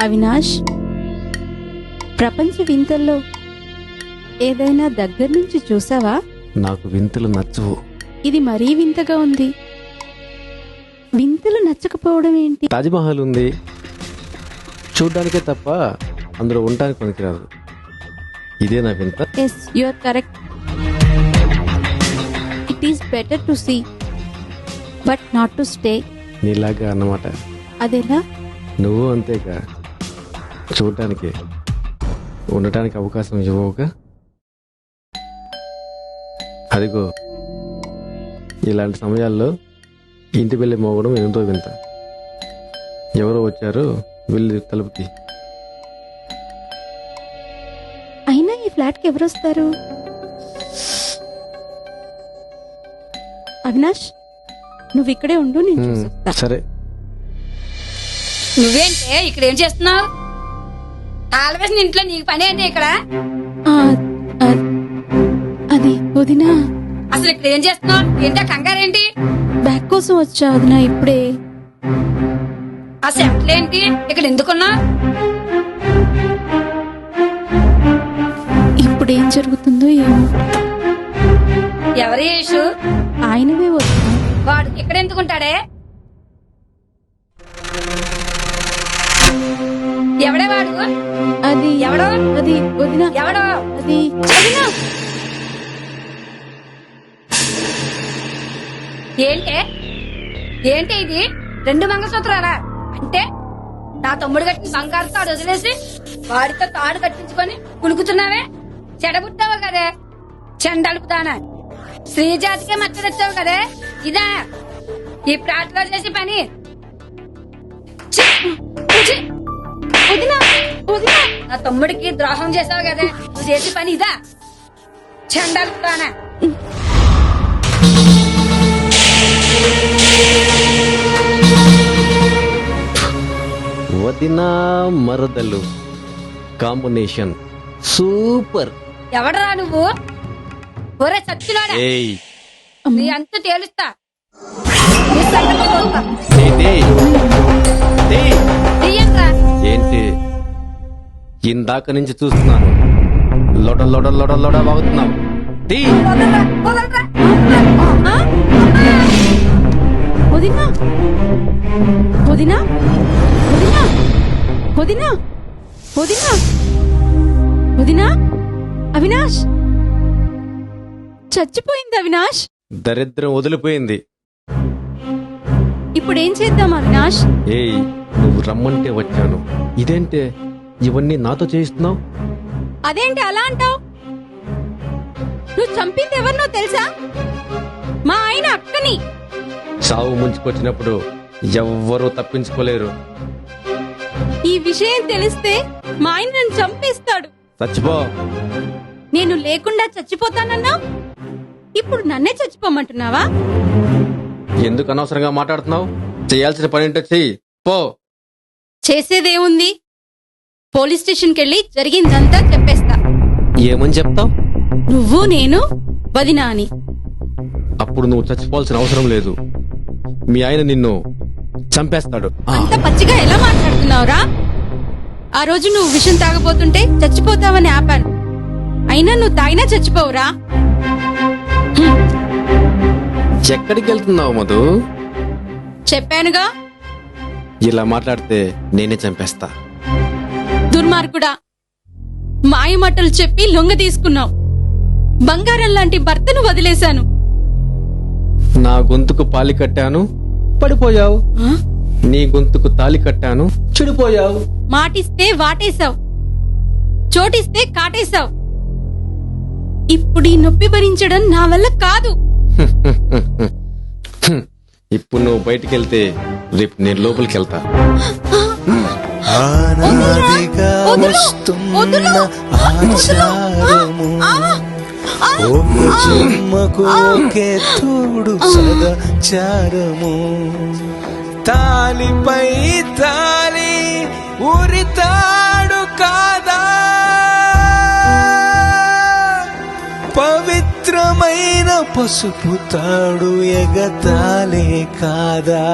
అవినాష్, ప్రపంచ వింతల్లో ఏదైనా దగ్గర నుంచి చూసావా? నాకు వింతలు నచ్చవు. ఇది మరీ వింతగా ఉంది. వింతలు నచ్చకపోవడం ఏంటి? తాజ్మహల్ ఉంది, చూడ్డానికే తప్ప అందులో ఉండడానికి పనికిరాదు. ఇదే నా వింత. Yes, you are correct. It is better to see but not to stay. నీలాగా అన్నమాట. అదెలా? నువ్వు అంతేగా, చూడటానికి ఉండటానికి అవకాశం ఇవ్వవుగా. అదిగో ఇలాంటి సమయాల్లో ఇంటి వెళ్ళి మోగడం ఎంతో వింత. ఎవరో వచ్చారు, వెళ్ళి తలుపుతి. అయినా ఈ ఫ్లాట్కి ఎవరొస్తారు? అవినాష్, నువ్వు ఇక్కడే ఉండు, నేను చూసొస్తా. సరే. నువ్వేంటే ఇక్కడ ఏం చేస్తున్నావు? ఆల్వేస్ ఇంట్లో నీకు పని ఏంటి ఇక్కడ? అది వదినా. అసలు ఇక్కడ ఏం చేస్తున్నావు? ఏంటో కంగారేంటి? బ్యాగ్ కోసం వచ్చా వదినా, ఇప్పుడే. ఆ సెంట్లేంటి ఇక్కడ ఎందుకున్నా? ఇప్పుడేం జరుగుతుందో ఏమో. ఎవరి యేషు? ఆయనవే వదినా. వాడు ఇక్కడ ఎందుకుంటాడే? ఎవడే వాడు? అది ఎవడో? అది వదినా. ఎవడో? అది వదినా. ఏంటే ఏంటి ఇది? 2 మంగళసూత్రాలా? అంటే నా తమ్ముడు కట్టిన బంగారు తాడు వదిలేసి వాడితో తాడు కట్టించుకొని కులుకుతున్నావే? చెడబుట్టావు కదే చెండలుపుతానా. శ్రీజాతికే మచ్చ తెచ్చావు కదే. ఇదా ఈ ప్రాట్లో చేసి పని? ఛీ! ఛీ! వదినా, వదినా. నా తమ్ముడికి ద్రోహం చేసావు కదే, నువ్వు చేసి పని ఇదా? చెండలుపుతానా. వదినా మరదలు కాంబినేషన్ సూపర్. ఎవడరా నువ్వు? ఒరే చచ్చినోడా, ఏయ్ నీ అంత తేలుస్తా. నీ సంగతి చూస్తా. తీయండ్రా. ఏంటి ఇందాక నుంచి చూస్తున్నాను, లొడ లొడ లొడ లొడ వాగుతున్నావు. వదలరా, వదలరా. వదినా, వదినా, వదినా, వదినా, వదినా, వదినా. అవినాష్ చచ్చిపోయింది. అవినాష్, దరిద్రం వదిలిపోయింది. ఇప్పుడేం చేద్దాం అవినాష్? ఏయ్ నువ్వు రమ్మంటే వచ్చాను, ఇదేంటే ఇవన్నీ నాతో చేయిస్తున్నావు? అదేంటి అలా అంటావు? నువ్వు చంపింది ఎవరినో తెలుసా? మా ఆయన అక్కని. సావు ముంచుకొచ్చినప్పుడు ఎవ్వరూ తప్పించుకోలేరు. ఈ విషయం తెలిస్తే మా ఆయన నన్ను చంపేస్తాడు. చచ్చిపో. నేను లేకుండా చచ్చిపోతానన్నా, ఇప్పుడు నన్నే చచ్చిపోమంటున్నావా? ఎందుకు అనవసరంగా మాట్లాడుతున్నావు? చేయాల్సిన పని ఏంటో చెయ్యి, పో. చేసేదేముంది? పోలీస్ స్టేషన్కి వెళ్ళి జరిగిందంతా చెప్పేస్తా. ఏమని చెప్తావు? నువ్వు నేను వదినా అని. అప్పుడు నువ్వు చచ్చిపోవాల్సిన అవసరం లేదు, మీ ఆయన నిన్ను చంపేస్తాడు. అంత పచ్చిగా ఎలా మాట్లాడుతున్నావురా? ఆ రోజు నువ్వు విషం తాగబోతుంటే చచ్చిపోతావని ఆపాను, అయినా నువ్వు తాగినా చచ్చిపోవురా? ఎక్కడికి వెళ్తున్నావు మధు? చెప్పానుగా. ఇలా మాట్లాడితే నేనే చంపేస్తా. దుర్మార్గుడా, మాయమాటలు చెప్పి లొంగ తీసుకున్నావు. బంగారం లాంటి భర్తను వదిలేశాను. నా గొంతుకు పాలి కట్టాను, పడిపోయావు. నీ గొంతుకు తాలి కట్టాను, చెడిపోయావు. మాటిస్తే వాటేశావు, చోటిస్తే కాటేశావు. ఇప్పుడు ఈ నొప్పి భరించడం నా వల్ల కాదు. ఇప్పుడు నువ్వు బయటికి వెళ్తే రేపు నేను లోపలికి వెళ్తా. ఆనాదిగా వస్తున్న ఆచారము, ఒక జన్మకు ఒకే తోడు సదాచారము. తాలిపై తాలి ఉరితాడు కాదా, పవిత్రమైన పసుపు తాడు ఎగతాలే కాదా.